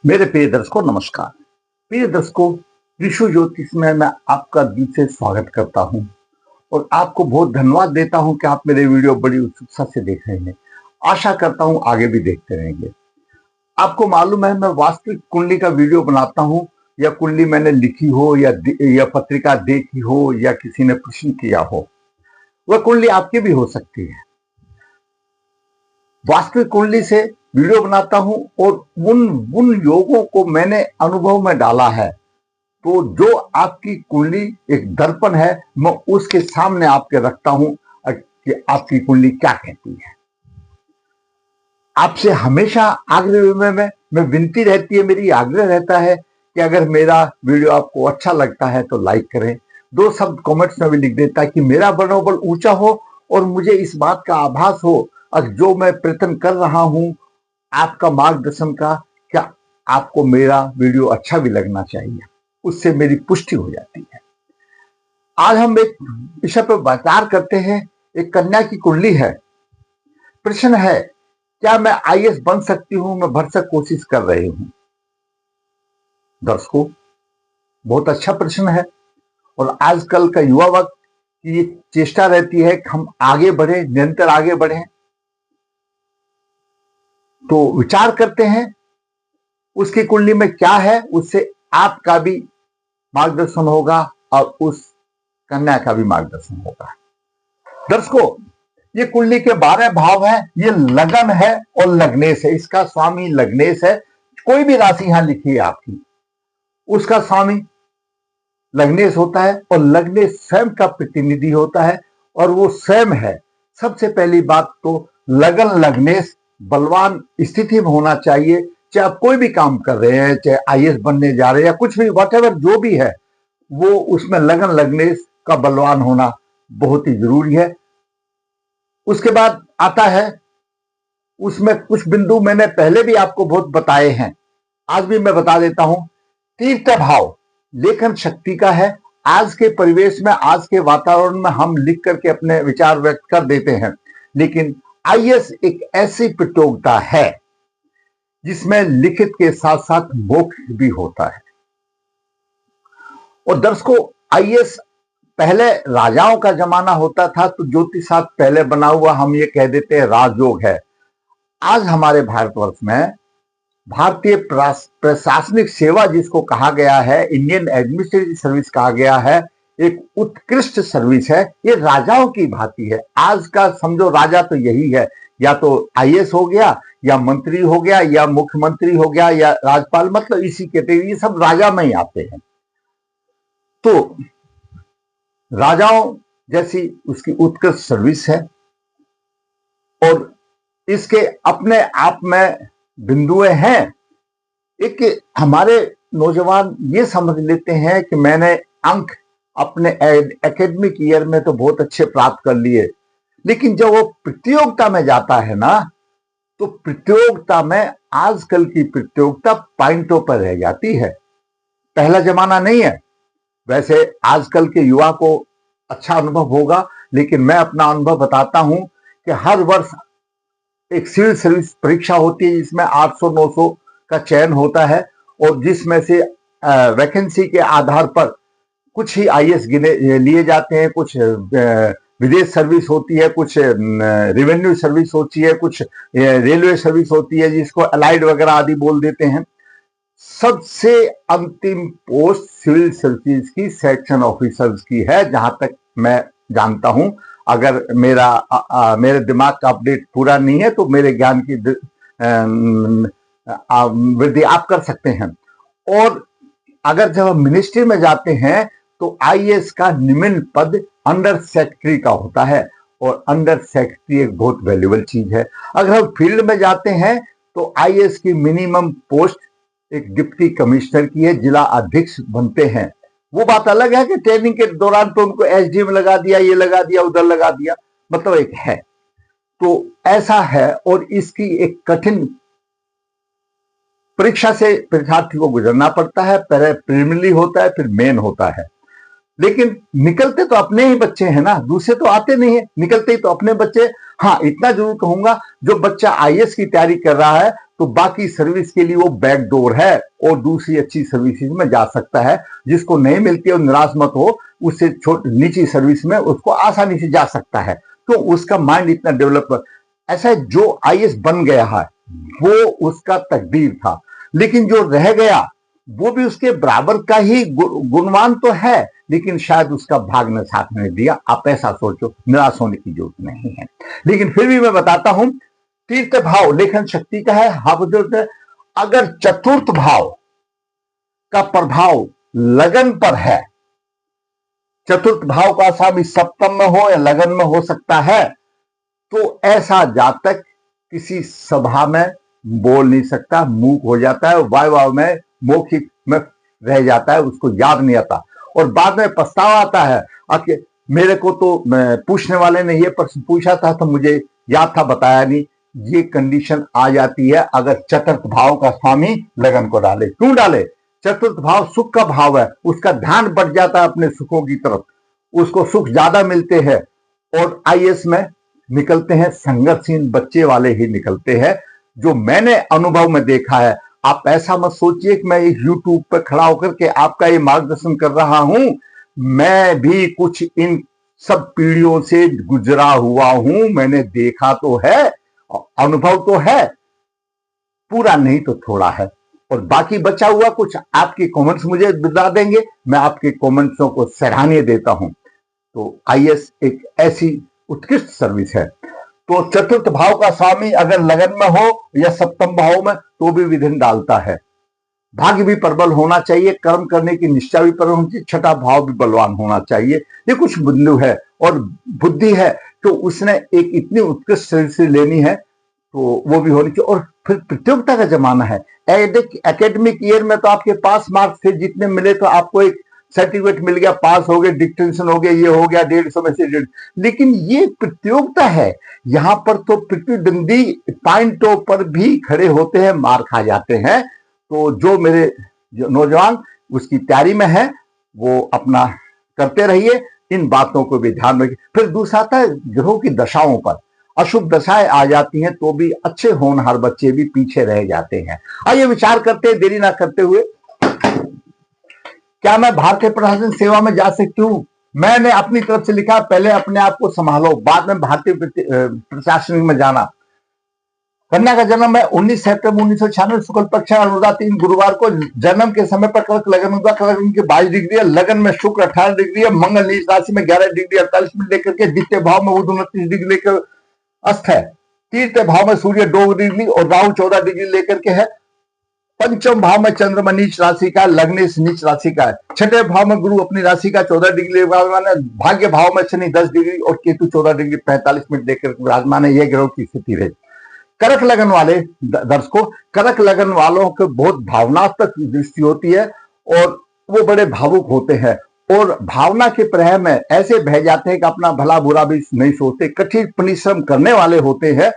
मेरे प्रिय दर्शकों नमस्कार। प्रिय दर्शकों, त्रिशु ज्योतिष में मैं आपका दिल से स्वागत करता हूं और आपको बहुत धन्यवाद देता हूं कि आप मेरे वीडियो बड़ी उत्सुकता से देख रहे हैं। आशा करता हूं आगे भी देखते रहेंगे। आपको मालूम है, मैं वास्तविक कुंडली का वीडियो बनाता हूं, या कुंडली मैंने लिखी हो या पत्रिका देखी हो या किसी ने प्रश्न किया हो, वह कुंडली आपकी भी हो सकती है। वास्तविक कुंडली से वीडियो बनाता हूं और उन उन योगों को मैंने अनुभव में डाला है। तो जो आपकी कुंडली एक दर्पण है, मैं उसके सामने आपके रखता हूं कि आपकी कुंडली क्या कहती है। आपसे हमेशा आग्रह में विनती रहती है, मेरी आग्रह रहता है कि अगर मेरा वीडियो आपको अच्छा लगता है तो लाइक करें। 2 शब्द कमेंट्स में भी लिख दें ताकि मेरा मनोबल ऊंचा हो और मुझे इस बात का आभास हो जो मैं प्रयत्न कर रहा हूं आपका मार्गदर्शन का, क्या आपको मेरा वीडियो अच्छा भी लगना चाहिए, उससे मेरी पुष्टि हो जाती है। आज हम एक विषय पर विचार करते हैं। एक कन्या की कुंडली है। प्रश्न है, क्या मैं आईएएस बन सकती हूं? मैं भरसक कोशिश कर रही हूं। दर्शकों, बहुत अच्छा प्रश्न है और आजकल का युवा वर्ग की ये चेष्टा रहती है कि हम आगे बढ़े, निरंतर आगे बढ़े। तो विचार करते हैं उसकी कुंडली में क्या है, उससे आपका भी मार्गदर्शन होगा और उस कन्या का भी मार्गदर्शन होगा। दर्शकों, ये कुंडली के 12 भाव है। ये लगन है और लग्नेश है। इसका स्वामी लग्नेश है। कोई भी राशि यहां लिखी है आपकी, उसका स्वामी लग्नेश होता है और लग्नेश स्वयं का प्रतिनिधि होता है और वो स्वयं है। सबसे पहली बात तो लगन लग्नेश बलवान स्थिति में होना चाहिए। चाहे आप कोई भी काम कर रहे हैं, चाहे आईएएस बनने जा रहे हैं या कुछ भी, व्हाटएवर जो भी है, वो उसमें लगन लग्नेश का बलवान होना बहुत ही जरूरी है। उसके बाद आता है, उसमें कुछ बिंदु मैंने पहले भी आपको बहुत बताए हैं, आज भी मैं बता देता हूं। तीर्थ भाव लेखन शक्ति का है। आज के परिवेश में, आज के वातावरण में हम लिख करके अपने विचार व्यक्त कर देते हैं, लेकिन आईएएस एक ऐसी प्रतियोगिता है जिसमें लिखित के साथ साथ मौखिक भी होता है। और दर्शकों, आईएएस पहले राजाओं का जमाना होता था, तो ज्योतिषशास्त्र पहले बना हुआ हम ये कह देते हैं राजयोग है। आज हमारे भारतवर्ष में भारतीय प्रशासनिक सेवा जिसको कहा गया है, इंडियन एडमिनिस्ट्रेटिव सर्विस कहा गया है, एक उत्कृष्ट सर्विस है। ये राजाओं की भांति है। आज का समझो राजा तो यही है, या तो आईएएस हो गया, या मंत्री हो गया, या मुख्यमंत्री हो गया, या राज्यपाल, मतलब इसी कैटेगरी, ये सब राजा में ही आते हैं। तो राजाओं जैसी उसकी उत्कृष्ट सर्विस है और इसके अपने आप में बिंदुएं हैं। एक हमारे नौजवान ये समझ लेते हैं कि मैंने अंक अपने एकेडमिक ईयर में तो बहुत अच्छे प्राप्त कर लिए, लेकिन जब वो प्रतियोगिता में जाता है ना, तो प्रतियोगिता में आजकल की प्रतियोगिता पॉइंटों पर रह जाती है। पहला जमाना नहीं है। वैसे आजकल के युवा को अच्छा अनुभव होगा, लेकिन मैं अपना अनुभव बताता हूं कि हर वर्ष एक सिविल सर्विस परीक्षा होती है जिसमें 800-900 का चयन होता है और जिसमें से वैकेंसी के आधार पर कुछ ही आईएएस गिने लिए जाते हैं, कुछ विदेश सर्विस होती है, कुछ रेवेन्यू सर्विस होती है, कुछ रेलवे सर्विस होती है जिसको अलाइड वगैरह आदि बोल देते हैं। सबसे अंतिम पोस्ट सिविल सर्विस की सेक्शन ऑफिसर्स की है, जहां तक मैं जानता हूं। अगर मेरे दिमाग का अपडेट पूरा नहीं है तो मेरे ज्ञान की वृद्धि आप कर सकते हैं। और अगर जब हम मिनिस्ट्री में जाते हैं तो आईएएस का निम्न पद अंडर सेक्रेटरी का होता है और अंडर सेक्रेटरी एक बहुत वैल्यूएबल चीज है। अगर हम फील्ड में जाते हैं तो आईएएस की मिनिमम पोस्ट एक डिप्टी कमिश्नर की है, जिला अध्यक्ष बनते हैं। वो बात अलग है कि ट्रेनिंग के दौरान तो उनको एसडीएम लगा दिया, ये लगा दिया, उधर लगा दिया, मतलब एक है। तो ऐसा है और इसकी एक कठिन परीक्षा से परीक्षार्थी को गुजरना पड़ता है। पहले प्रीलिमिनरी होता है, फिर मेन होता है। लेकिन निकलते तो अपने ही बच्चे हैं ना, दूसरे तो आते नहीं है, निकलते ही तो अपने बच्चे। हाँ, इतना जरूर कहूंगा, जो बच्चा आईएएस की तैयारी कर रहा है तो बाकी सर्विस के लिए वो बैकडोर है और दूसरी अच्छी सर्विसेज में जा सकता है। जिसको नहीं मिलती है निराश मत हो, उससे छोटी नीची सर्विस में उसको आसानी से जा सकता है। तो उसका माइंड इतना डेवलप, ऐसा जो आईएएस बन गया है वो उसका तकदीर था, लेकिन जो रह गया वो भी उसके बराबर का ही गुणवान तो है, लेकिन शायद उसका भाग ने साथ नहीं दिया। आप ऐसा सोचो, निराश होने की जरूरत नहीं है। लेकिन फिर भी मैं बताता हूं, तीर्थ भाव लेखन शक्ति का है। अगर चतुर्थ भाव का प्रभाव लगन पर है, चतुर्थ भाव का स्वामी सप्तम में हो या लगन में हो सकता है, तो ऐसा जातक किसी सभा में बोल नहीं सकता, मूक हो जाता है, वाह में मौखिक में रह जाता है, उसको याद नहीं आता और बाद में पछतावा आता है। मेरे को तो पूछने वाले ने ये प्रश्न पूछा था तो मुझे याद था, बताया नहीं। ये कंडीशन आ जाती है अगर चतुर्थ भाव का स्वामी लगन को डाले। क्यों डाले? चतुर्थ भाव सुख का भाव है, उसका ध्यान बढ़ जाता है अपने सुखों की तरफ, उसको सुख ज्यादा मिलते हैं और आईएएस में निकलते हैं संघर्षहीन बच्चे वाले ही निकलते हैं, जो मैंने अनुभव में देखा है। आप ऐसा मत सोचिए कि मैं यूट्यूब पर खड़ा होकर के आपका ये मार्गदर्शन कर रहा हूं, मैं भी कुछ इन सब पीढ़ियों से गुजरा हुआ हूं, मैंने देखा तो है, अनुभव तो है, पूरा नहीं तो थोड़ा है। और बाकी बचा हुआ कुछ आपके कमेंट्स मुझे बता देंगे, मैं आपके कमेंट्सों को सराहनीय देता हूं। तो आईएएस एक ऐसी उत्कृष्ट सर्विस है। तो चतुर्थ भाव का स्वामी अगर लगन में हो या सप्तम भाव में तो भी विघ्न डालता है। भाग्य भी प्रबल होना चाहिए, कर्म करने की निष्ठा भी प्रबल होनी चाहिए, छठा भाव भी बलवान होना चाहिए। ये कुछ बिंदु है और बुद्धि है, तो उसने एक इतनी उत्कृष्ट सर्विस लेनी है तो वो भी होनी चाहिए। और फिर प्रतियोगिता का जमाना है, एकेडमिक ईयर में तो आपके पास मार्क्स थे जितने मिले तो आपको एक सर्टिफिकेट मिल गया, पास हो गए, डिस्टिंक्शन हो गया, ये हो गया 150 में से 150। लेकिन ये प्रतियोगिता है, यहां पर तो प्रतिद्वंदी पॉइंटों पर भी खड़े होते हैं, मार खा जाते हैं। तो जो मेरे नौजवान उसकी तैयारी में है वो अपना करते रहिए, इन बातों को भी ध्यान रखिए। फिर दूसरा आता है ग्रहों की दशाओं पर, अशुभ दशाएं आ जाती हैं तो भी अच्छे होनहार बच्चे भी पीछे रह जाते हैं। आइए विचार करते हैं देरी ना करते हुए, क्या मैं भारतीय प्रशासन सेवा में जा सकती हूँ? मैंने अपनी तरफ से लिखा, पहले अपने आप को संभालो, बाद में भारतीय प्रशासन में जाना। कन्या का जन्म है 19 सितंबर 1996 शुक्ल पक्ष अनुराधा 3 गुरुवार को। जन्म के समय पर कर्क लगन हुआ, कर्क लगन की 22 डिग्री है, लगन में शुक्र 18 डिग्री है, मंगल नीच राशि में 11 डिग्री 48 मिनट लेकर के, द्वितीय भाव में बुध 29 डिग्री लेकर अस्त है, तीसरे भाव में सूर्य 2 डिग्री और राहु 14 डिग्री लेकर के है, पंचम भाव में चंद्रमा नीच राशि का, लग्नेश नीच राशि का है, छठे भाव में गुरु अपनी राशि का 14 डिग्री विराजमान है, भाग्य भाव में शनि 10 डिग्री और केतु 14 डिग्री 45 मिनट लेकर विराजमान है। यह ग्रहों की स्थिति रही। करक लगन वाले दर्शकों, करक लगन वालों को बहुत भावनात्मक दृष्टि होती है और वो बड़े भावुक होते हैं और भावना के प्रवाह में ऐसे बह जाते हैं कि अपना भला बुरा भी नहीं सोचते, कठिन परिश्रम करने वाले होते हैं,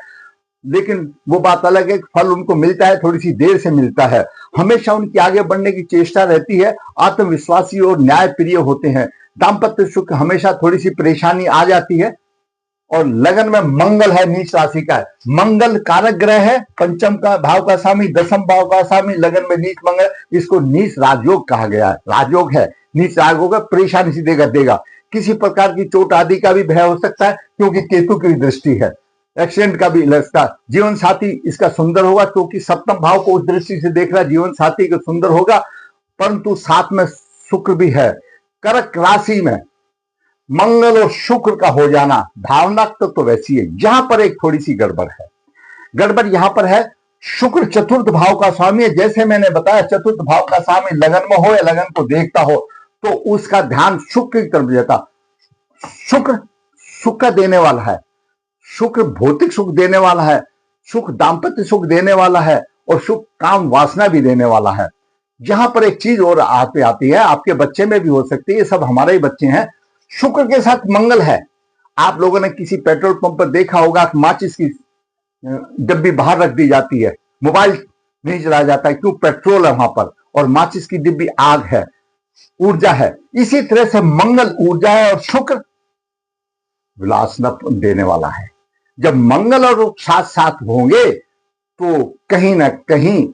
लेकिन वो बात अलग है, फल उनको मिलता है, थोड़ी सी देर से मिलता है। हमेशा उनकी आगे बढ़ने की चेष्टा रहती है, आत्मविश्वासी और न्याय प्रिय होते हैं। दाम्पत्य सुख हमेशा थोड़ी सी परेशानी आ जाती है। और लगन में मंगल है, नीच राशि का है, मंगल कारक ग्रह है, पंचम का भाव का स्वामी, दसम भाव का स्वामी, लगन में नीच मंगल, इसको नीच राजयोग कहा गया है। राजयोग है, नीच राजयोग है, परेशानी सी देगा। किसी प्रकार की चोट आदि का भी भय हो सकता है क्योंकि केतु की दृष्टि है, एक्सीडेंट का भी लगता। जीवन साथी इसका सुंदर होगा क्योंकि सप्तम भाव को उस दृष्टि से देख रहा, जीवन साथी का सुंदर होगा, परंतु साथ में शुक्र भी है। कर्क राशि में मंगल और शुक्र का हो जाना भावना तो वैसी है, यहां पर एक थोड़ी सी गड़बड़ है। गड़बड़ यहां पर है, शुक्र चतुर्थ भाव का स्वामी है, जैसे मैंने बताया चतुर्थ भाव का स्वामी लगन में हो या लगन को देखता हो तो उसका ध्यान शुक्र की तरफ जाता। शुक्र सुख देने वाला है, शुक्र भौतिक सुख देने वाला है, सुख दाम्पत्य सुख देने वाला है और सुख काम वासना भी देने वाला है। यहां पर एक चीज और आती है, आपके बच्चे में भी हो सकती है, ये सब हमारे ही बच्चे हैं। शुक्र के साथ मंगल है। आप लोगों ने किसी पेट्रोल पंप पर देखा होगा कि माचिस की डब्बी बाहर रख दी जाती है, मोबाइल नहीं चलाया जाता है, क्यों? पेट्रोल है वहां पर और माचिस की डिब्बी आग है, ऊर्जा है। इसी तरह से मंगल ऊर्जा है और शुक्र विलास देने वाला है। जब मंगल और साथ साथ होंगे तो कहीं ना कहीं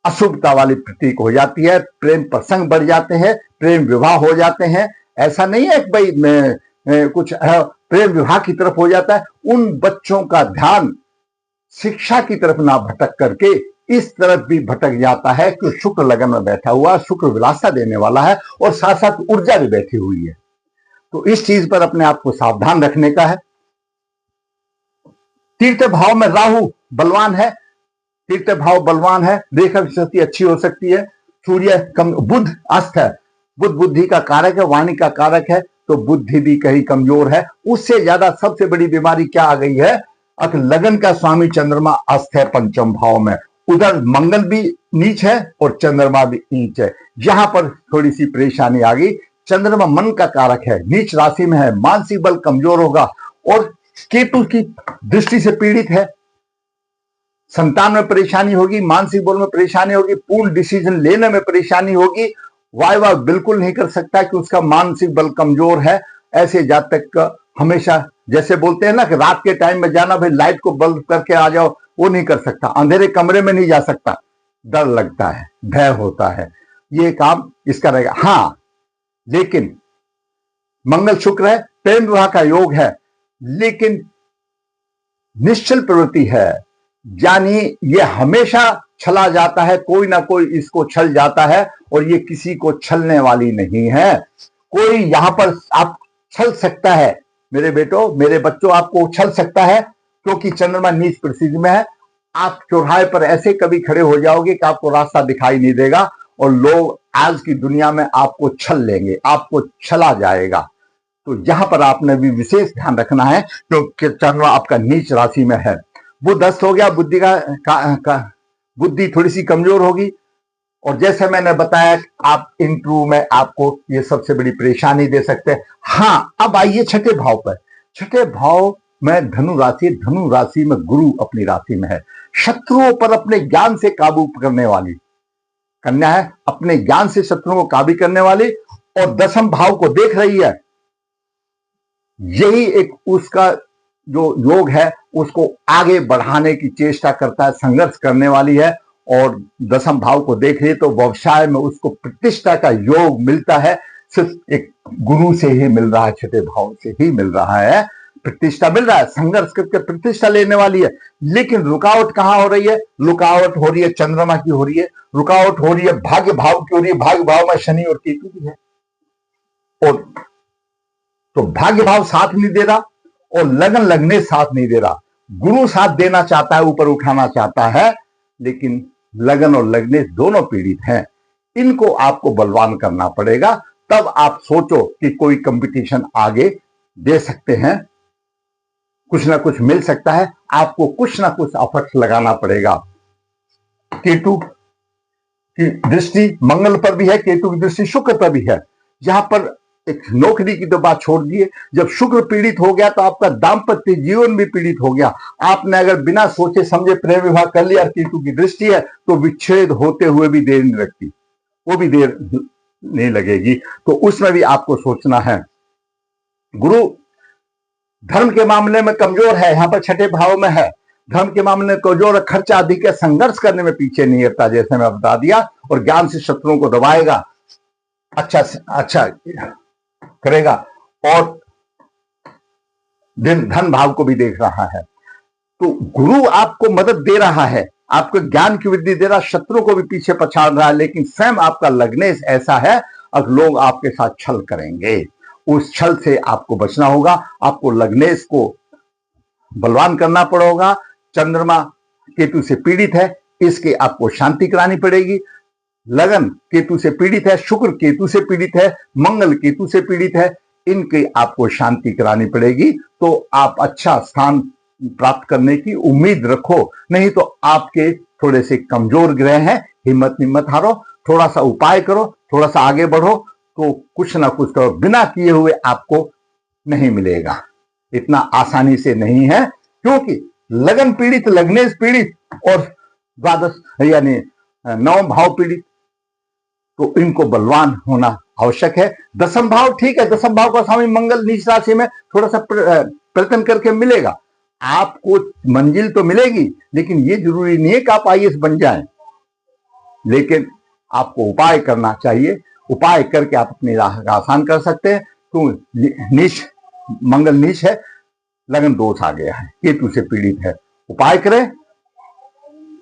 अशुभता वाली प्रतीक हो जाती है, प्रेम प्रसंग बढ़ जाते हैं, प्रेम विवाह हो जाते हैं। ऐसा नहीं है कि भाई कुछ प्रेम विवाह की तरफ हो जाता है। उन बच्चों का ध्यान शिक्षा की तरफ ना भटक करके इस तरफ भी भटक जाता है कि शुक्र लगन में बैठा हुआ, शुक्र विलासा देने वाला है और साथ साथ ऊर्जा भी बैठी हुई है। तो इस चीज पर अपने आप को सावधान रखने का है। तीर्थ भाव में राहु बलवान है, तीर्थ भाव बलवान है, रेखा शक्ति अच्छी हो सकती है। सूर्य कम, बुध अस्त है, बुध बुद्धि का कारक है, वाणी का कारक है, तो बुद्धि भी कहीं कमजोर है। उससे ज्यादा सबसे बड़ी बीमारी क्या आ गई है, लगन का स्वामी चंद्रमा अस्त है पंचम भाव में, उधर मंगल भी नीच है और चंद्रमा भी नीच है। यहां पर थोड़ी सी परेशानी आ गई। चंद्रमा मन का कारक है, नीच राशि में है, मानसिक बल कमजोर होगा और केतु की दृष्टि से पीड़ित है। संतान में परेशानी होगी, मानसिक बल में परेशानी होगी, पूर्ण डिसीजन लेने में परेशानी होगी, वाह बिल्कुल नहीं कर सकता कि उसका मानसिक बल कमजोर है। ऐसे जातक हमेशा जैसे बोलते हैं ना कि रात के टाइम में जाना, भाई लाइट को बंद करके आ जाओ, वो नहीं कर सकता। अंधेरे कमरे में नहीं जा सकता, डर लगता है, भय होता है, ये काम इसका रहेगा। हाँ, लेकिन मंगल शुक्र है, प्रेम विवाह का योग है, लेकिन निश्चल प्रवृत्ति है, यानी ये हमेशा छला जाता है, कोई ना कोई इसको छल जाता है और ये किसी को छलने वाली नहीं है। कोई यहां पर आप छल सकता है, मेरे बेटो मेरे बच्चों, आपको छल सकता है क्योंकि चंद्रमा नीच परिस्थिति में है। आप चौराहे पर ऐसे कभी खड़े हो जाओगे कि आपको रास्ता दिखाई नहीं देगा और लोग आज की दुनिया में आपको छल लेंगे, आपको छला जाएगा। तो यहां पर आपने भी विशेष ध्यान रखना है क्योंकि चंद्रमा आपका नीच राशि में है। बुध अस्त हो गया, बुद्धि का बुद्धि थोड़ी सी कमजोर होगी और जैसे मैंने बताया आप इंटरव्यू में आपको ये सबसे बड़ी परेशानी दे सकते हैं। हाँ, अब आइए छठे भाव पर। छठे भाव में धनु राशि में गुरु अपनी राशि में है, शत्रुओं पर अपने ज्ञान से काबू करने वाली कन्या है, अपने ज्ञान से शत्रुओं को काबू करने वाली और दसम भाव को देख रही है। यही एक उसका जो योग है उसको आगे बढ़ाने की चेष्टा करता है, संघर्ष करने वाली है और दसम भाव को देख रही है तो व्यवसाय में उसको प्रतिष्ठा का योग मिलता है। सिर्फ एक गुरु से ही मिल रहा है, छठे भाव से ही मिल रहा है, प्रतिष्ठा मिल रहा है, संघर्ष करके प्रतिष्ठा लेने वाली है। लेकिन रुकावट कहां हो रही है, रुकावट हो रही है चंद्रमा की हो रही है, रुकावट हो रही है भाग्य भाव की हो रही है। भाग्य भाव में शनि और केतु भी है और तो भाग्य भाव साथ नहीं दे रहा और लगन लगने साथ नहीं दे रहा। गुरु साथ देना चाहता है, ऊपर उठाना चाहता है, लेकिन लगन और लगने दोनों पीड़ित हैं। इनको आपको बलवान करना पड़ेगा, तब आप सोचो कि कोई कंपटीशन आगे दे सकते हैं, कुछ ना कुछ मिल सकता है, आपको कुछ ना कुछ एफर्ट्स लगाना पड़ेगा। केतु की दृष्टि मंगल पर भी है, केतु की दृष्टि शुक्र पर भी है। यहां पर एक नौकरी की तो बात छोड़ दिए, जब शुक्र पीड़ित हो गया तो आपका दाम्पत्य जीवन भी पीड़ित हो गया। आपने अगर बिना सोचे समझे प्रेम विवाह कर लिया, केतु की दृष्टि है, तो विच्छेद होते हुए भी देर नहीं लगती, वो भी देर नहीं लगेगी। तो उसमें भी आपको सोचना है। गुरु धर्म के मामले में कमजोर है, यहां पर छठे भाव में है, धर्म के मामले में कमजोर, खर्चा अधिक है, संघर्ष करने में पीछे नहीं हटता जैसे मैं बता दिया, और ज्ञान से शत्रुओं को दबाएगा, अच्छा करेगा और धन भाव को भी देख रहा है। तो गुरु आपको मदद दे रहा है, आपको ज्ञान की वृद्धि दे रहा है, शत्रु को भी पीछे पछाड़ रहा है, लेकिन स्वयं आपका लग्नेश ऐसा है अब लोग आपके साथ छल करेंगे, उस छल से आपको बचना होगा। आपको लग्नेश को बलवान करना पड़ेगा। चंद्रमा केतु से पीड़ित है, इसके आपको शांति करानी पड़ेगी। लगन केतु से पीड़ित है, शुक्र केतु से पीड़ित है, मंगल केतु से पीड़ित है, इनकी आपको शांति करानी पड़ेगी। तो आप अच्छा स्थान प्राप्त करने की उम्मीद रखो। नहीं तो आपके थोड़े से कमजोर ग्रह हैं, हिम्मत मत हारो, थोड़ा सा उपाय करो, थोड़ा सा आगे बढ़ो, तो कुछ ना कुछ करो, बिना किए हुए आपको नहीं मिलेगा, इतना आसानी से नहीं है। क्योंकि लगन पीड़ित, लग्नेश पीड़ित और द्वादश यानी 9 भाव पीड़ित, तो इनको बलवान होना आवश्यक है। दसम भाव ठीक है, दसम भाव का स्वामी मंगल नीच राशि में थोड़ा सा प्रयत्न करके मिलेगा, आपको मंजिल तो मिलेगी, लेकिन ये जरूरी नहीं है कि आप आईएएस बन जाएं, लेकिन आपको उपाय करना चाहिए। उपाय करके आप अपनी राह आसान कर सकते हैं। तो नीच, मंगल नीच है, लगन दोष आ गया है, केतु से पीड़ित है। उपाय करें,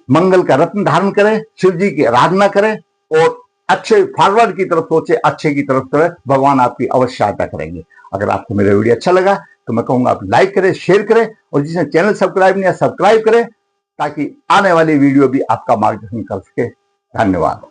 मंगल का रत्न धारण करें, शिव जी की आराधना करें और अच्छे फॉरवर्ड की तरफ सोचे, अच्छे की तरफ करें, भगवान आपकी अवश्य सहायता करेंगे। अगर आपको मेरा वीडियो अच्छा लगा तो मैं कहूंगा आप लाइक करें, शेयर करें, और जिसने चैनल सब्सक्राइब नहीं है सब्सक्राइब करें, ताकि आने वाली वीडियो भी आपका मार्गदर्शन कर सके। धन्यवाद।